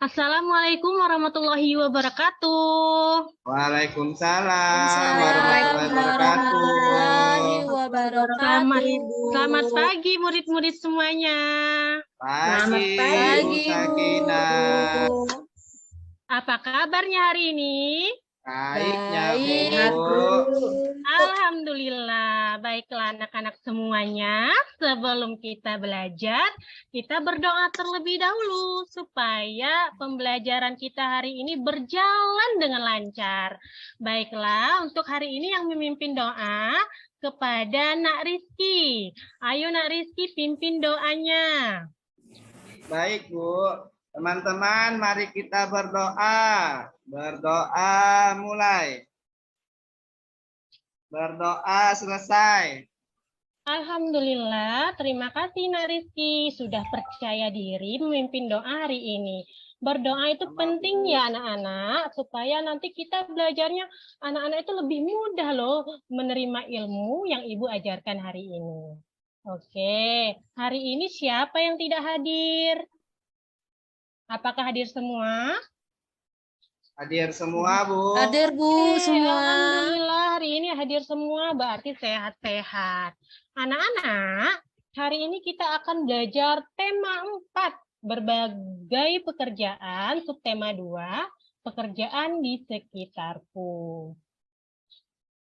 Assalamualaikum warahmatullahi wabarakatuh. Waalaikumsalam warahmatullahi wabarakatuh. Selamat pagi murid-murid semuanya. Pagi, Bu Sakinah. Apa kabarnya hari ini? Baiknya, Baik, Bu. Alhamdulillah. Baiklah anak-anak semuanya. Sebelum kita belajar, kita berdoa terlebih dahulu supaya pembelajaran kita hari ini berjalan dengan lancar. Baiklah, untuk hari ini yang memimpin doa kepada Nak Rizky. Ayo Nak Rizky pimpin doanya. Baik, Bu. Teman-teman, mari kita berdoa. Berdoa mulai. Berdoa selesai. Alhamdulillah, terima kasih Nak Rizky sudah percaya diri memimpin doa hari ini. Berdoa itu penting ya anak-anak, supaya nanti kita belajarnya anak-anak itu lebih mudah loh menerima ilmu yang Ibu ajarkan hari ini. Oke, hari ini siapa yang tidak hadir? Apakah hadir semua? Hadir semua, Bu. Hadir Bu semua. Alhamdulillah hari ini hadir semua, berarti sehat-sehat. Anak-anak, hari ini kita akan belajar tema 4, berbagai pekerjaan, subtema 2, pekerjaan di sekitarku.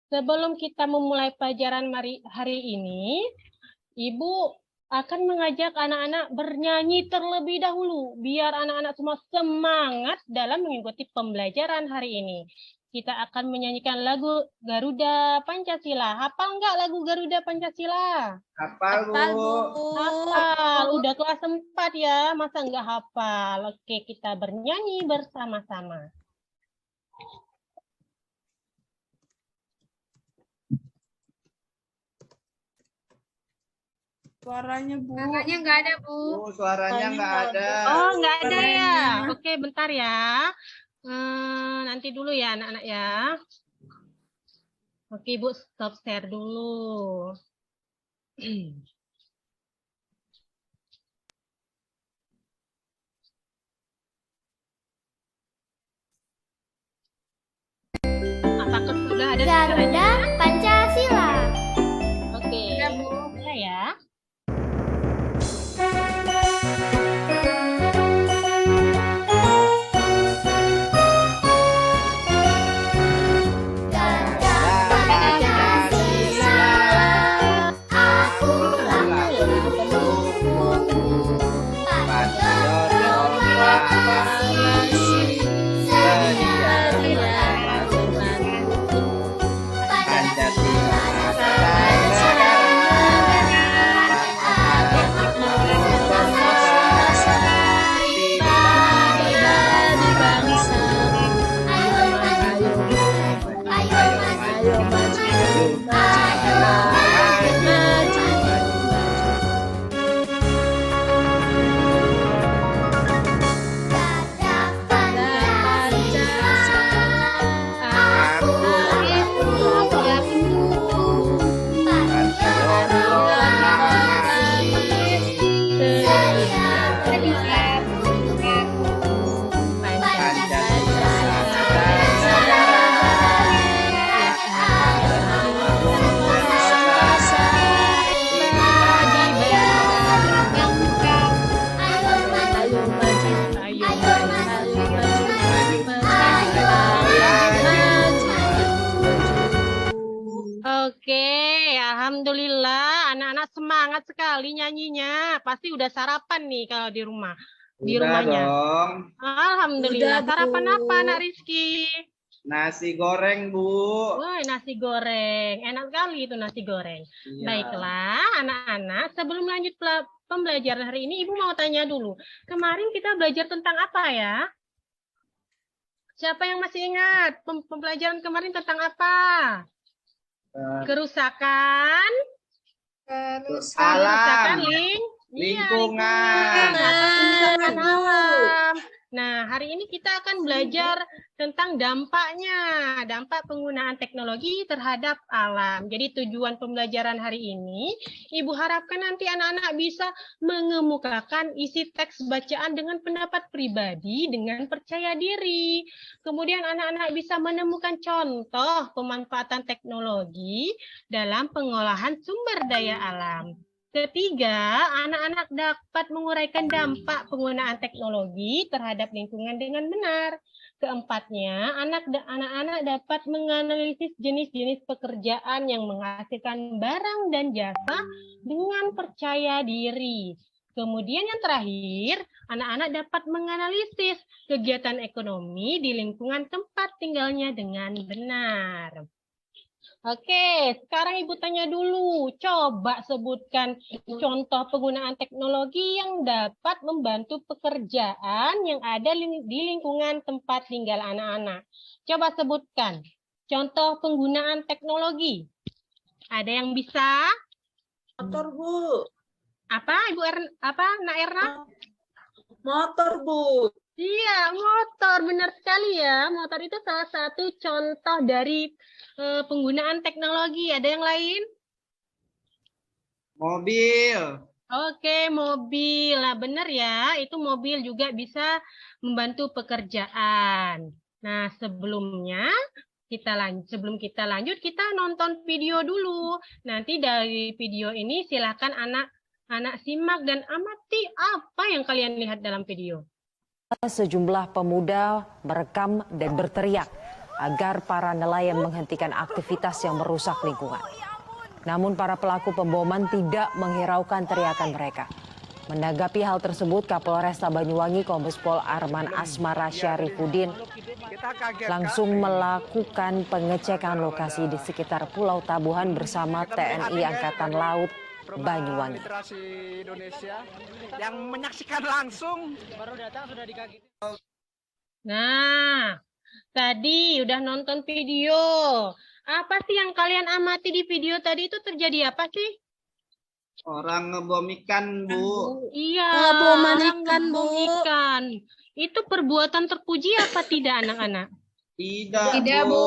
Sebelum kita memulai pelajaran hari ini, Ibu akan mengajak anak-anak bernyanyi terlebih dahulu, biar anak-anak semua semangat dalam mengikuti pembelajaran hari ini. Kita akan menyanyikan lagu Garuda Pancasila. Hafal nggak lagu Garuda Pancasila? Hafal, Bu. Hafal. Udah kelas 4 ya, masa nggak hafal? Oke, kita bernyanyi bersama-sama. Suaranya Bu. Suaranya nggak ada, Bu. Suaranya nggak ada. Oh, nggak ada ya? Oke, bentar ya. Nanti dulu ya anak-anak ya. Oke, Ibu stop share dulu. Apakah sudah ada Garuda Pancasila. Oke, Sudah, Bu. mulai ya. Oke, alhamdulillah anak-anak semangat sekali nyanyinya. Pasti udah sarapan nih kalau di rumah. Di Udah rumahnya. dong. Alhamdulillah. Udah, Bu. Sarapan apa, Nak Rizky? Nasi goreng, Bu. Woi, nasi goreng. Enak sekali itu nasi goreng. Iya. Baiklah, anak-anak. Sebelum lanjut pembelajaran hari ini, Ibu mau tanya dulu. Kemarin kita belajar tentang apa ya? Siapa yang masih ingat? Pembelajaran kemarin tentang apa? Kerusakan. Alam. Lingkungan. Lingkungan. Kerusakan alam. Nah, hari ini kita akan belajar tentang dampaknya, dampak penggunaan teknologi terhadap alam. Jadi tujuan pembelajaran hari ini, Ibu harapkan nanti anak-anak bisa mengemukakan isi teks bacaan dengan pendapat pribadi dengan percaya diri. Kemudian anak-anak bisa menemukan contoh pemanfaatan teknologi dalam pengolahan sumber daya alam. Ketiga, anak-anak dapat menguraikan dampak penggunaan teknologi terhadap lingkungan dengan benar. Keempatnya, anak-anak dapat menganalisis jenis-jenis pekerjaan yang menghasilkan barang dan jasa dengan percaya diri. Kemudian yang terakhir, anak-anak dapat menganalisis kegiatan ekonomi di lingkungan tempat tinggalnya dengan benar. Oke, sekarang Ibu tanya dulu. Coba sebutkan contoh penggunaan teknologi yang dapat membantu pekerjaan yang ada di lingkungan tempat tinggal anak-anak. Coba sebutkan contoh penggunaan teknologi. Ada yang bisa? Motor, Bu. Apa, Nak Erna? Motor, Bu. Iya, motor. Benar sekali ya. Motor itu salah satu contoh dari penggunaan teknologi. Ada yang lain? Mobil. Oke, mobil. Nah, benar ya. Itu mobil juga bisa membantu pekerjaan. Nah, sebelum kita lanjut, kita nonton video dulu. Nanti dari video ini silakan anak-anak simak dan amati apa yang kalian lihat dalam video. Sejumlah pemuda merekam dan berteriak agar para nelayan menghentikan aktivitas yang merusak lingkungan. Namun para pelaku pemboman tidak menghiraukan teriakan mereka. Menanggapi hal tersebut, Kapolresta Banyuwangi Kombes Pol Arman Asmara Syarifuddin langsung melakukan pengecekan lokasi di sekitar Pulau Tabuhan bersama TNI Angkatan Laut Banyuwangi. Yang menyaksikan langsung baru datang sudah dikaget. Nah, tadi udah nonton video. Apa sih yang kalian amati di video tadi itu terjadi apa sih? Orang ngebom ikan, Bu. Iya, Ngeboman orang ikan, Bu. ngebom ikan. Itu perbuatan terpuji apa tidak anak-anak? Tidak, Bu.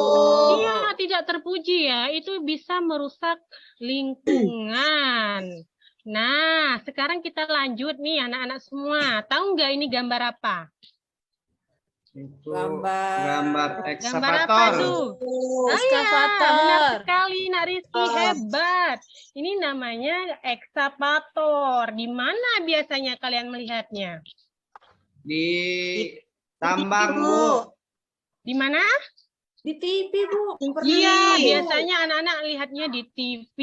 Iya, tidak terpuji ya. Itu bisa merusak lingkungan. Nah, sekarang kita lanjut nih anak-anak semua. Tahu nggak ini gambar apa? Itu Gambar gambar Gambar apa ekskavator. tuh? Eskavator. Benar sekali, Nak Rizky. Hebat. Ini namanya ekskavator. Di mana biasanya kalian melihatnya? Di tambang, Bu. Di mana? Di TV, Bu. Iya, biasanya anak-anak lihatnya di TV.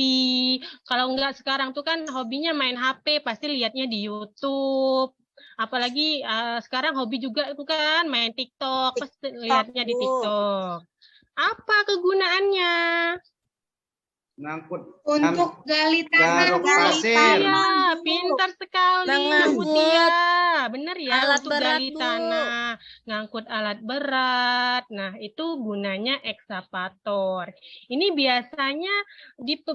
Kalau enggak sekarang tuh kan hobinya main HP, pasti lihatnya di YouTube. Apalagi sekarang hobi juga itu kan main TikTok, pasti lihatnya di Bu. TikTok. Apa kegunaannya? Ngangkut Untuk gali garuk tanah, pasir. Iya, pintar sekali Mengangkut Mutia. Bener ya, alat untuk berat, gali Bu. tanah, ngangkut alat berat. Nah, itu gunanya ekskavator. Ini biasanya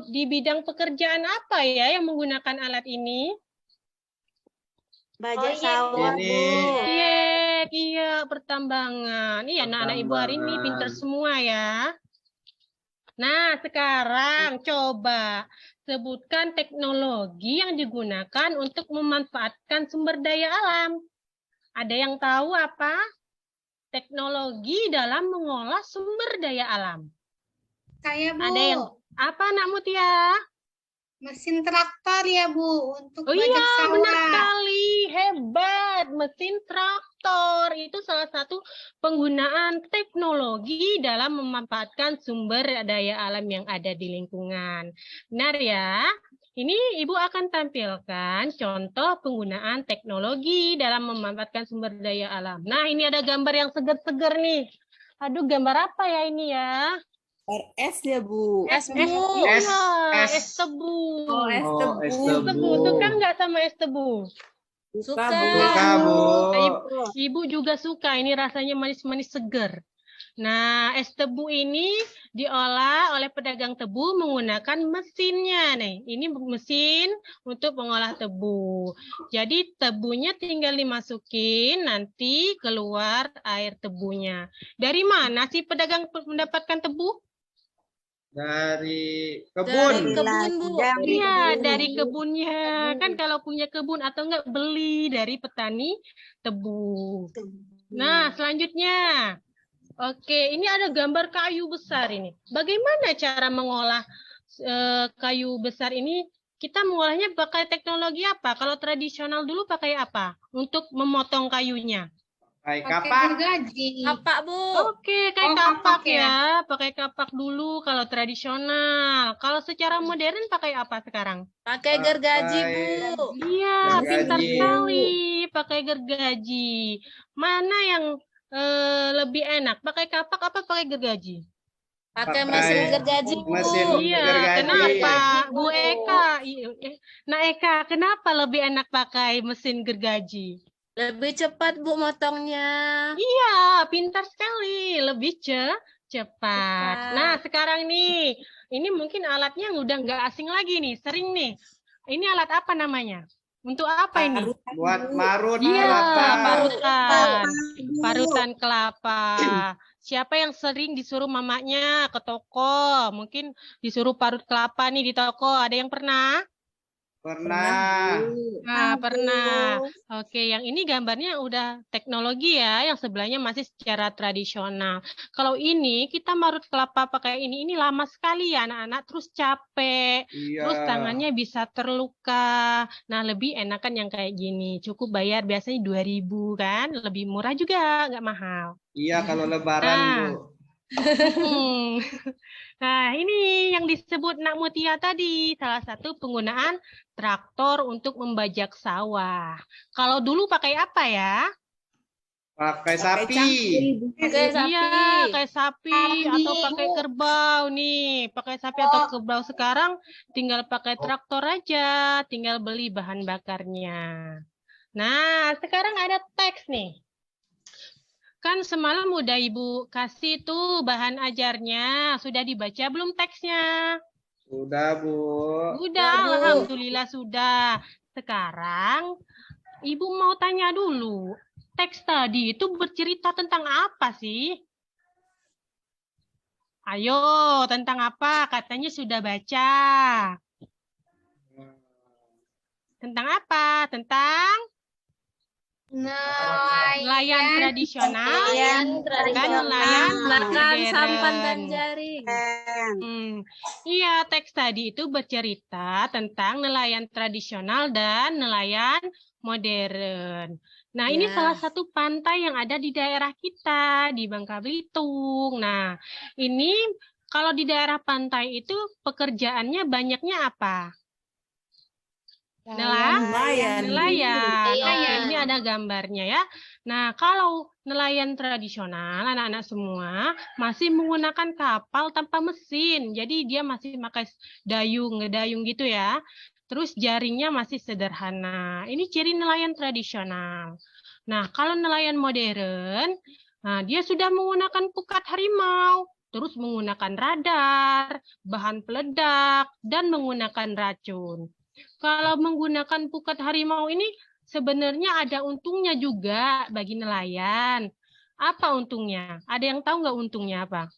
di bidang pekerjaan apa ya yang menggunakan alat ini? Bajak sawah, Ini. Bu. Iya, pertambangan. Iya, anak-anak ibu hari ini pintar semua ya. Nah, sekarang coba sebutkan teknologi yang digunakan untuk memanfaatkan sumber daya alam. Ada yang tahu apa? Teknologi dalam mengolah sumber daya alam. saya Bu, Ada yang apa, Nak Mutia? mesin traktor ya Bu, untuk Oh bajak iya, benar sawah. sekali. Hebat. Mesin traktor itu salah satu penggunaan teknologi dalam memanfaatkan sumber daya alam yang ada di lingkungan. Benar ya? Ini Ibu akan tampilkan contoh penggunaan teknologi dalam memanfaatkan sumber daya alam. Nah, ini ada gambar yang seger-seger nih. Aduh, gambar apa ya ini ya? Es ya, Bu. Es Bu. iya, es. es tebu. Oh, es Oh, tebu. es Es tebu, suka nggak sama es tebu? Suka, Suka. Bu. Suka, Bu. Ibu juga suka, ini rasanya manis-manis seger. Nah, es tebu ini diolah oleh pedagang tebu menggunakan mesinnya. Nih, ini mesin untuk mengolah tebu. Jadi tebunya tinggal dimasukin, nanti keluar air tebunya. Dari mana sih pedagang mendapatkan tebu? Dari Dari kebun. kebun, Bu. Iya, dari kebunnya. Kan kalau punya kebun atau enggak beli dari petani tebu. Nah, selanjutnya. Oke, ini ada gambar kayu besar ini. Bagaimana cara mengolah kayu besar ini? Kita mengolahnya pakai teknologi apa? Kalau tradisional dulu pakai apa? Untuk memotong kayunya. Pakai Pakai kapak. gergaji. Kapak, Bu. Oke, kayak Oh, kapak kapak ya. ya. Pakai kapak dulu kalau tradisional. Kalau secara modern pakai apa sekarang? Pakai gergaji, Bu. Iya, pintar Gergaji. sekali. Pakai gergaji. Mana yang lebih enak? Pakai kapak apa pakai gergaji? Pakai Pakai mesin gergaji, Bu. mesin Iya, gergaji. kenapa? Bu Eka, Nah Eka, kenapa lebih enak pakai mesin gergaji? Lebih cepat, Bu, motongnya. Iya, pintar sekali. Lebih cepat. Cepat. Nah, sekarang nih, ini mungkin alatnya udah nggak asing lagi nih, sering nih. Ini alat apa namanya? Untuk apa ini? Buat marut Iya, kelapa. parutan kelapa. Siapa yang sering disuruh mamanya ke toko? Mungkin disuruh parut kelapa nih di toko. Ada yang pernah? Pernah. Nah, pernah. Oke, yang ini gambarnya udah teknologi ya, yang sebelahnya masih secara tradisional. Kalau ini kita marut kelapa pakai ini lama sekali ya anak-anak, terus capek, Iya. terus tangannya bisa terluka. Nah, lebih enakan yang kayak gini. Cukup bayar biasanya 2.000 kan, lebih murah juga, nggak mahal. Iya kalau lebaran, Nah. Bu. Nah, ini yang disebut Nak Mutia tadi, salah satu penggunaan traktor untuk membajak sawah. Kalau dulu pakai apa ya? Pakai sapi. Pakai sapi. Iya, kayak sapi atau pakai kerbau nih. Pakai sapi atau kerbau sekarang tinggal pakai traktor aja, tinggal beli bahan bakarnya. Nah, sekarang ada teks nih. Kan semalam udah Ibu kasih tuh bahan ajarnya. Sudah dibaca belum teksnya? Sudah, Bu. Udah, Bu. alhamdulillah sudah. Sekarang Ibu mau tanya dulu. Teks tadi itu bercerita tentang apa sih? Ayo, tentang apa? Katanya sudah baca. Tentang apa? Tentang nelayan tradisional dan nelayan Belakang modern. sampan dan jaring. Iya, teks tadi itu bercerita tentang nelayan tradisional dan nelayan modern. Nah, ini Ya. salah satu pantai yang ada di daerah kita, di Bangka Belitung. Nah, ini kalau di daerah pantai itu pekerjaannya banyaknya apa? Nelayan. Nelayan. Oke, Nelayan. ini ada gambarnya ya. Nah, kalau nelayan tradisional, anak-anak semua masih menggunakan kapal tanpa mesin. Jadi dia masih pakai ngedayung gitu ya. Terus jaringnya masih sederhana. Ini ciri nelayan tradisional. Nah, kalau nelayan modern, nah dia sudah menggunakan pukat harimau, terus menggunakan radar, bahan peledak, dan menggunakan racun. Kalau menggunakan pukat harimau ini sebenarnya ada untungnya juga bagi nelayan. Apa untungnya? Ada yang tahu nggak untungnya apa?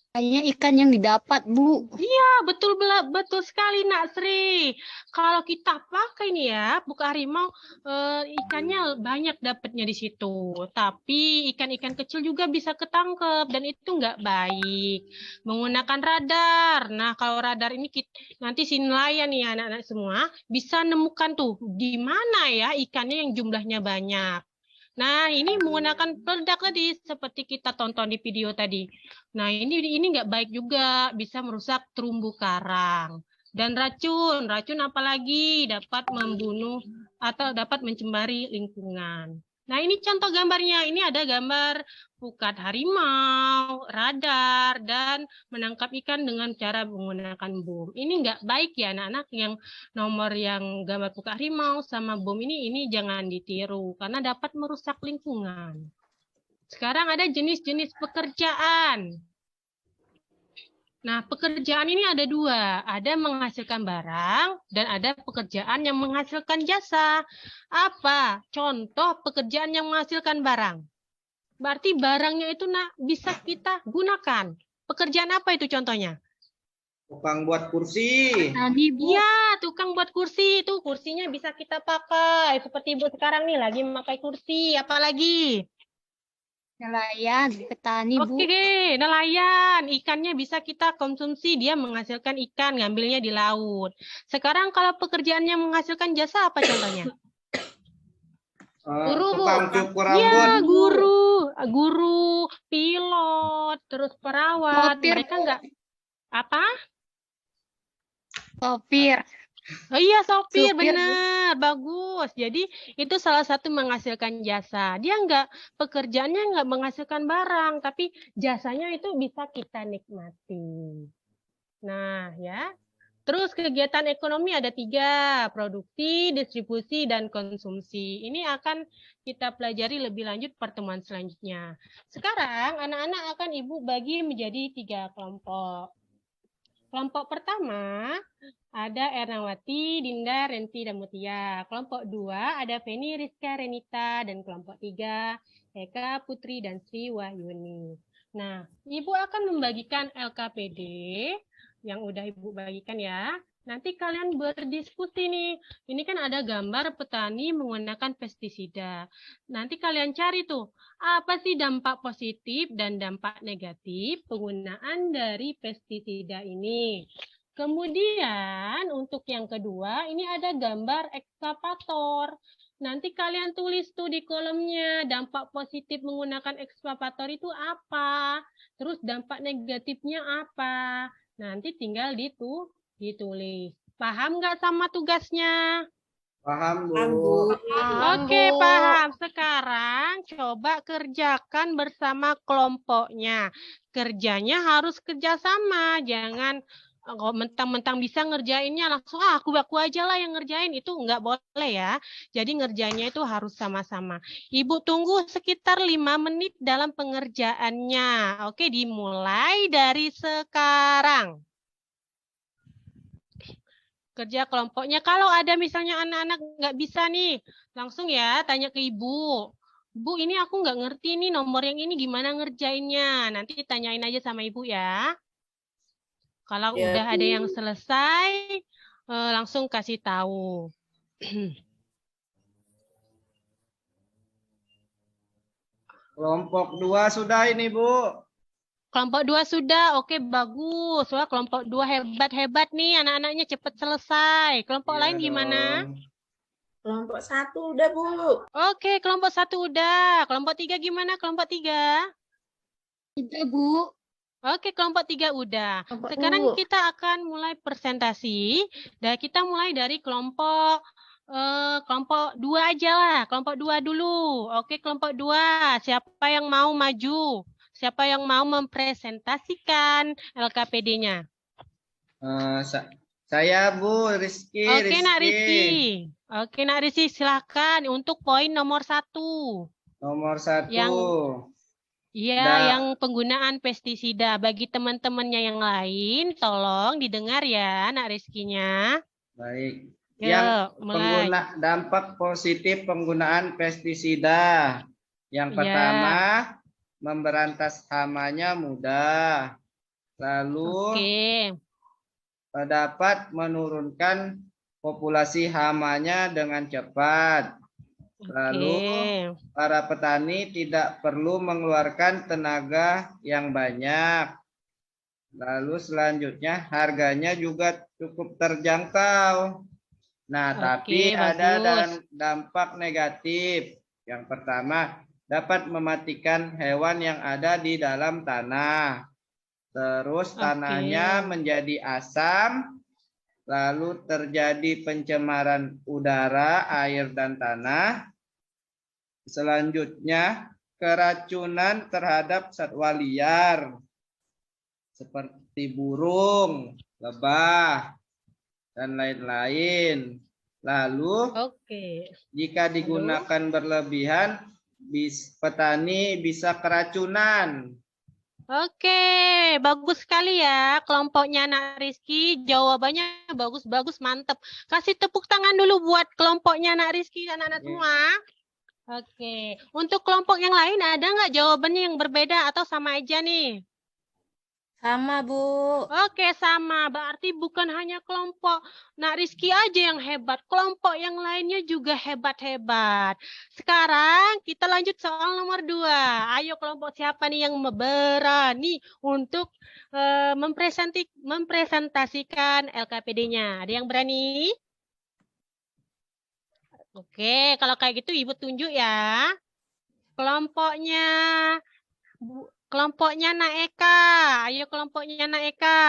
Kayaknya ikan yang didapat, Bu. Iya, betul sekali Nak Sri. Kalau kita pakai nih ya, pukat harimau, ikannya banyak dapatnya di situ. Tapi ikan-ikan kecil juga bisa ketangkep dan itu nggak baik. Menggunakan radar. Nah, kalau radar ini nanti si nelayan nih anak-anak semua bisa nemukan tuh di mana ya ikannya yang jumlahnya banyak. Nah, ini menggunakan peledak tadi seperti kita tonton di video tadi. Nah, ini nggak baik juga, bisa merusak terumbu karang. Dan racun apalagi dapat membunuh atau dapat mencemari lingkungan. Nah, ini contoh gambarnya. Ini ada gambar pukat harimau, radar, dan menangkap ikan dengan cara menggunakan bom. Ini nggak baik ya anak-anak, yang nomor yang gambar pukat harimau sama bom ini jangan ditiru karena dapat merusak lingkungan. Sekarang ada jenis-jenis pekerjaan. Nah, pekerjaan ini ada dua. Ada menghasilkan barang dan ada pekerjaan yang menghasilkan jasa. Apa contoh pekerjaan yang menghasilkan barang? Berarti barangnya itu bisa kita gunakan. Pekerjaan apa itu contohnya? Tukang buat kursi. Tani, Bu. Iya, tukang buat kursi. Itu kursinya bisa kita pakai. Seperti Ibu sekarang nih lagi memakai kursi. Apalagi? Nelayan, petani, Bu. Oke, nelayan. Ikannya bisa kita konsumsi. Dia menghasilkan ikan, ngambilnya di laut. Sekarang kalau pekerjaannya menghasilkan jasa, apa contohnya? Guru. Tukang cukur Iya, rambut. guru, pilot, terus perawat. Sopir, Mereka nggak apa? Sopir. Oh iya, sopir, Supir, Bu. benar, bagus. Jadi itu salah satu menghasilkan jasa. Dia pekerjaannya nggak menghasilkan barang, tapi jasanya itu bisa kita nikmati. Nah, ya. Terus kegiatan ekonomi ada 3, produksi, distribusi, dan konsumsi. Ini akan kita pelajari lebih lanjut pertemuan selanjutnya. Sekarang anak-anak akan Ibu bagi menjadi 3 kelompok. Kelompok pertama ada Ernawati, Dinda, Renti, dan Mutia. Kelompok 2 ada Feni, Rizka, Renita, dan kelompok 3 Eka, Putri, dan Sri Wahyuni. Nah, Ibu akan membagikan LKPD yang udah Ibu bagikan ya. Nanti kalian berdiskusi nih. Ini kan ada gambar petani menggunakan pestisida. Nanti kalian cari tuh, apa sih dampak positif dan dampak negatif penggunaan dari pestisida ini. Kemudian untuk yang kedua, ini ada gambar ekskavator. Nanti kalian tulis tuh di kolomnya, dampak positif menggunakan ekskavator itu apa? Terus dampak negatifnya apa? Nanti tinggal ditulis. Paham nggak sama tugasnya? Paham, Bu. Oke, paham. Sekarang coba kerjakan bersama kelompoknya. Kerjanya harus kerjasama. Jangan kalau mentang-mentang bisa ngerjainnya langsung aku aja lah yang ngerjain. Itu nggak boleh ya. Jadi ngerjainnya itu harus sama-sama. Ibu tunggu sekitar 5 menit dalam pengerjaannya. Oke, dimulai dari sekarang. Kerja kelompoknya. Kalau ada misalnya anak-anak nggak bisa nih, langsung ya tanya ke ibu. Bu, ini aku nggak ngerti nih nomor yang ini gimana ngerjainnya. Nanti tanyain aja sama ibu ya. Kalau udah ada yang selesai, langsung kasih tahu. Kelompok 2 sudah ini, Bu. Kelompok 2 sudah, oke bagus. Wah, kelompok 2 hebat-hebat nih, anak-anaknya cepat selesai. Kelompok Iya lain gimana? dong. Kelompok 1 udah, Bu. Oke, kelompok 1 udah. Kelompok 3 gimana? Kelompok 3? Itu, Bu. Oke, kelompok 3 udah. Kelompok Sekarang 2. kita akan mulai presentasi. Dan kita mulai dari kelompok 2 aja lah. Kelompok 2 dulu. Oke, kelompok 2. Siapa yang mau maju? Siapa yang mau mempresentasikan LKPD-nya? Saya, Bu, Rizky. Oke, Nak Rizky. Oke, Nak Rizky, silahkan untuk poin nomor 1. Nomor 1. Iya, yang penggunaan pestisida. Bagi teman-temannya yang lain, tolong didengar ya, Nak Rizky-nya. Baik. Yuk, Yang mulai. dampak positif penggunaan pestisida. Yang pertama, memberantas hamanya mudah. Lalu dapat menurunkan populasi hamanya dengan cepat. Lalu para petani tidak perlu mengeluarkan tenaga yang banyak. Lalu selanjutnya harganya juga cukup terjangkau. Nah, tapi ada dampak negatif. Yang pertama, dapat mematikan hewan yang ada di dalam tanah. Terus tanahnya menjadi asam. Lalu terjadi pencemaran udara, air, dan tanah. Selanjutnya, keracunan terhadap satwa liar seperti burung, lebah, dan lain-lain. Lalu, jika digunakan berlebihan, petani bisa keracunan. Oke, bagus sekali ya kelompoknya Nak Rizky. Jawabannya bagus-bagus, mantep. Kasih tepuk tangan dulu buat kelompoknya Nak Rizky dan anak-anak semua. Oke, untuk kelompok yang lain ada nggak jawabannya yang berbeda atau sama aja nih? Sama, Bu. Oke, sama. Berarti bukan hanya kelompok Nak Rizky aja yang hebat. Kelompok yang lainnya juga hebat-hebat. Sekarang kita lanjut soal nomor 2. Ayo kelompok siapa nih yang berani untuk mempresentasikan LKPD-nya? Ada yang berani? Oke, kalau kayak gitu Ibu tunjuk ya. Kelompoknya Nak Eka. Ayo kelompoknya Nak Eka.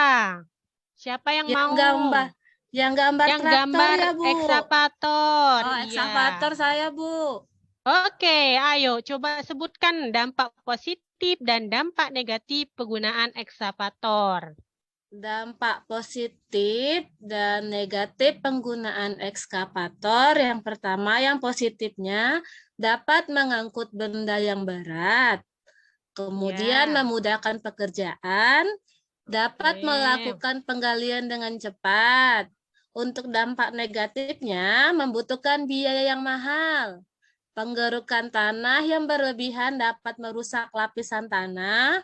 Siapa yang mau? Yang gambar Yang traktor gambar ya, Bu. ekskavator. Oh, Iya. ekskavator saya, Bu. Oke, ayo coba sebutkan dampak positif dan dampak negatif penggunaan ekskavator. Dampak positif dan negatif penggunaan ekskavator. Yang pertama, yang positifnya dapat mengangkut benda yang berat. Kemudian Ya. memudahkan pekerjaan, dapat Oke. melakukan penggalian dengan cepat. Untuk dampak negatifnya membutuhkan biaya yang mahal. Penggerukan tanah yang berlebihan dapat merusak lapisan tanah,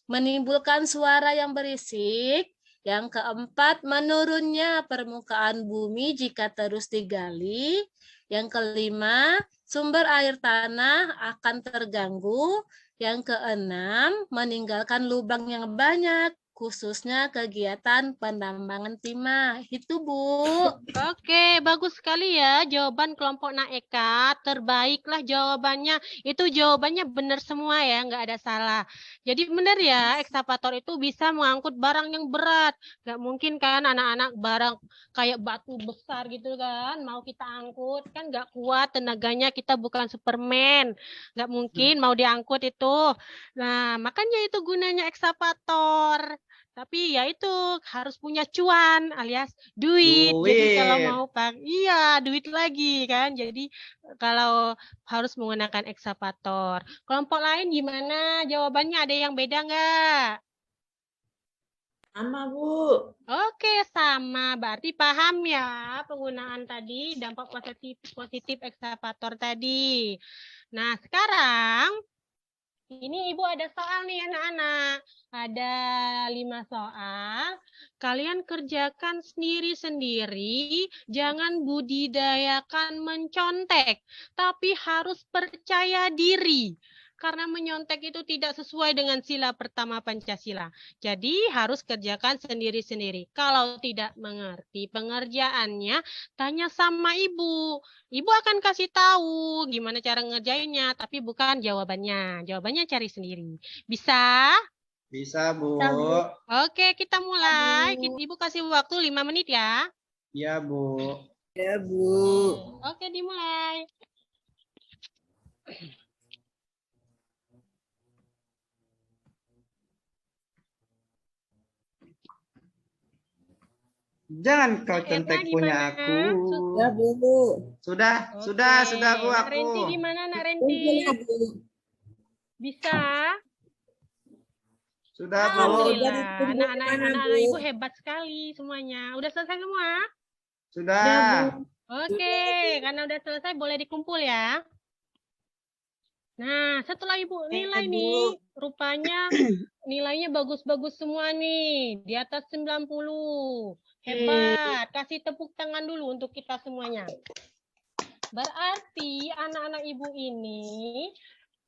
menimbulkan suara yang berisik. Yang keempat, menurunnya permukaan bumi jika terus digali. Yang kelima, sumber air tanah akan terganggu. Yang keenam, meninggalkan lubang yang banyak, khususnya kegiatan penambangan timah. Itu, Bu. Oke, bagus sekali ya jawaban kelompok Nak Eka. Terbaiklah jawabannya. Itu jawabannya benar semua ya, nggak ada salah. Jadi benar ya, ekskavator itu bisa mengangkut barang yang berat. Nggak mungkin kan anak-anak barang kayak batu besar gitu kan, mau kita angkut kan nggak kuat tenaganya. Kita bukan Superman, nggak mungkin mau diangkut itu. Nah, makanya itu gunanya ekskavator. Tapi ya itu harus punya cuan alias duit. Jadi kalau mau duit lagi kan. Jadi kalau harus menggunakan ekskavator. Kelompok lain gimana? Jawabannya ada yang beda nggak? Sama, Bu. Oke, sama. Berarti paham ya penggunaan tadi, dampak positif ekskavator tadi. Nah, sekarang ini Ibu ada soal nih anak-anak. Ada 5 soal. Kalian kerjakan sendiri-sendiri. Jangan budidayakan mencontek. Tapi harus percaya diri. Karena menyontek itu tidak sesuai dengan sila pertama Pancasila. Jadi harus kerjakan sendiri-sendiri. Kalau tidak mengerti pengerjaannya, tanya sama Ibu. Ibu akan kasih tahu gimana cara ngerjainnya, tapi bukan jawabannya. Jawabannya cari sendiri. Bisa? Bisa, Bu. Oke, kita mulai. Ibu kasih waktu 5 menit ya. Iya, Bu. Ya, Bu. Oke, dimulai. Jangan kau Nah, contek Erna punya gimana? aku. Ya, Bu. Sudah, sudah Bu Nak aku. Renti gimana, Nak Renti? Ya, Bu. Bisa? Sudah, Bu. Alhamdulillah. Jadi, Anak-anak gimana, anak-anak Bu? Ibu hebat sekali semuanya. Udah selesai semua? Sudah. Oke, karena udah selesai boleh dikumpul ya. Nah, setelah Ibu nilai Bu. nih, rupanya nilainya bagus-bagus semua nih, di atas 90. Hebat, kasih tepuk tangan dulu untuk kita semuanya. Berarti anak-anak Ibu ini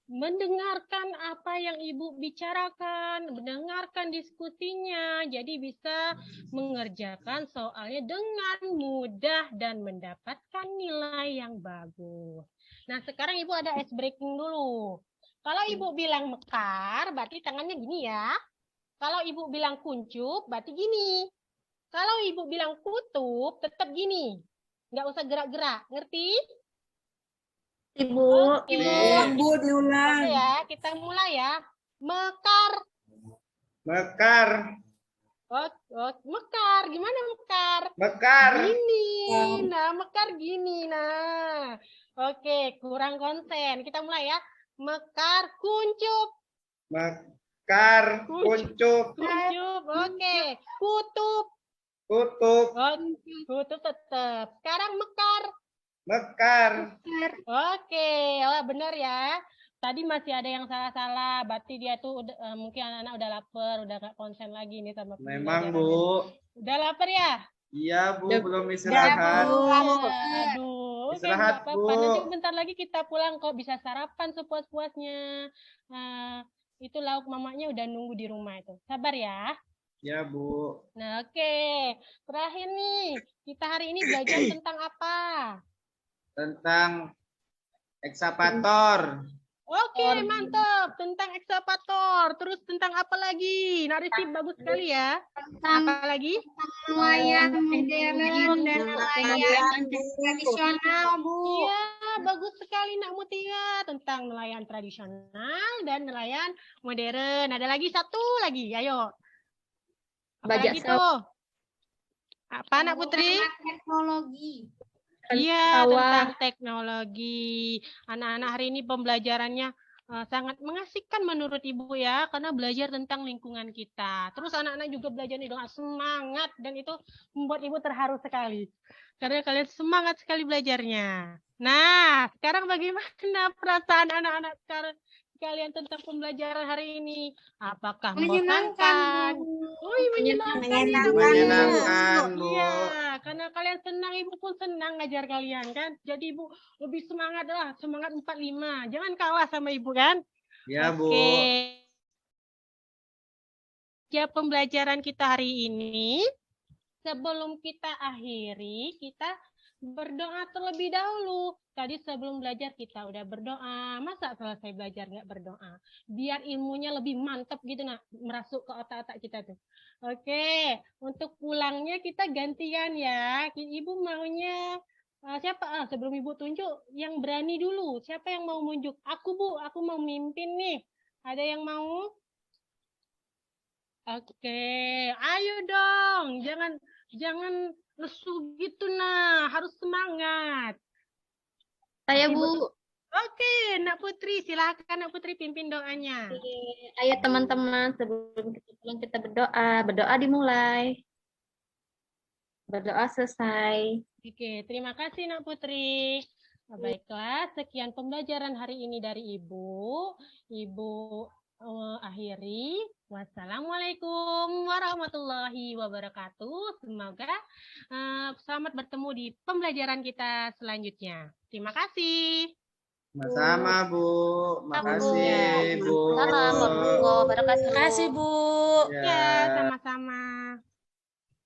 mendengarkan apa yang Ibu bicarakan, mendengarkan diskusinya, jadi bisa mengerjakan soalnya dengan mudah dan mendapatkan nilai yang bagus. Nah, sekarang Ibu ada ice breaking dulu. Kalau Ibu bilang mekar, berarti tangannya gini ya. Kalau Ibu bilang kuncup, berarti gini. Kalau Ibu bilang tutup, tetap gini. Nggak usah gerak-gerak, ngerti? Ibu. Oke. Diulang, Bu, diulang. Oke ya, kita mulai ya. Mekar. Mekar. Mekar. Gimana mekar? Mekar. Gini. Nah, mekar gini. Nah. Oke, kurang konsen. Kita mulai ya. Mekar, kuncup. Mekar, kuncup, Kuncup, oke. Kutub. tutup, Oh, kutub tetap. Sekarang mekar. mekar, Oke, wah benar ya. Tadi masih ada yang salah-salah. Berarti dia tuh mungkin anak-anak udah lapar, udah gak konsen lagi nih sama memang pembelajarannya. Bu. Udah lapar ya? Iya Bu, Ya, belum Ya, istirahat. aduh, oke, Istirahat, nggak apa-apa. Bu. Nanti bentar lagi kita pulang kok, bisa sarapan sepuas-puasnya. Itu lauk mamanya udah nunggu di rumah itu. Sabar ya. Ya Bu. Nah, oke. Terakhir nih, kita hari ini belajar tentang apa? Tentang ekskavator. Oke, mantap. Tentang ekskavator. Terus tentang apa lagi? Narisi bagus sekali ya. Apa lagi? Nelayan modern dan nelayan tradisional, Bu. Iya, bagus sekali Nak Mutia. Tentang nelayan tradisional dan nelayan modern. Ada lagi satu lagi, ayo. Apa Bajak lagi tuh? Apa Nak Putri? Teknologi. Iya, tentang teknologi. Anak-anak hari ini pembelajarannya sangat mengasihkan menurut Ibu ya, karena belajar tentang lingkungan kita. Terus anak-anak juga belajar dengan semangat dan itu membuat Ibu terharu sekali. Karena kalian semangat sekali belajarnya. Nah, sekarang bagaimana perasaan anak-anak kalian tentang pembelajaran hari ini? Apakah membosankan? Oh, menyenangkan. Menyenangkan Bu. Iya, karena kalian senang, Ibu pun senang ngajar kalian kan. Jadi Ibu lebih semangat lah, semangat 45. Jangan kalah sama Ibu kan? Ya Bu. Oke. Ya, pembelajaran kita hari ini, sebelum kita akhiri, kita berdoa terlebih dahulu. Tadi sebelum belajar kita udah berdoa. Masa selesai belajar nggak berdoa? Biar ilmunya lebih mantap gitu, nah, merasuk ke otak-otak kita tuh. Oke, untuk pulangnya kita gantian ya. Ibu maunya siapa? Sebelum Ibu tunjuk, yang berani dulu. Siapa yang mau munjuk? Aku Bu, aku mau mimpin nih. Ada yang mau? Oke, ayo dong. Jangan lesu gitu nah, harus semangat. Saya, Ibu Bu. Oke, Nak Putri, silakan Nak Putri pimpin doanya. Ayo teman-teman, sebelum kita pulang kita berdoa. Berdoa dimulai. Berdoa selesai. Oke, terima kasih Nak Putri. Nah, baiklah, sekian pembelajaran hari ini dari Ibu. Ibu akhiri. Wassalamualaikum warahmatullahi wabarakatuh. Semoga selamat bertemu di pembelajaran kita selanjutnya. Terima kasih. Sama-sama Bu. Makasih Bu. Terima kasih, Bu. Ya. Ya, sama-sama.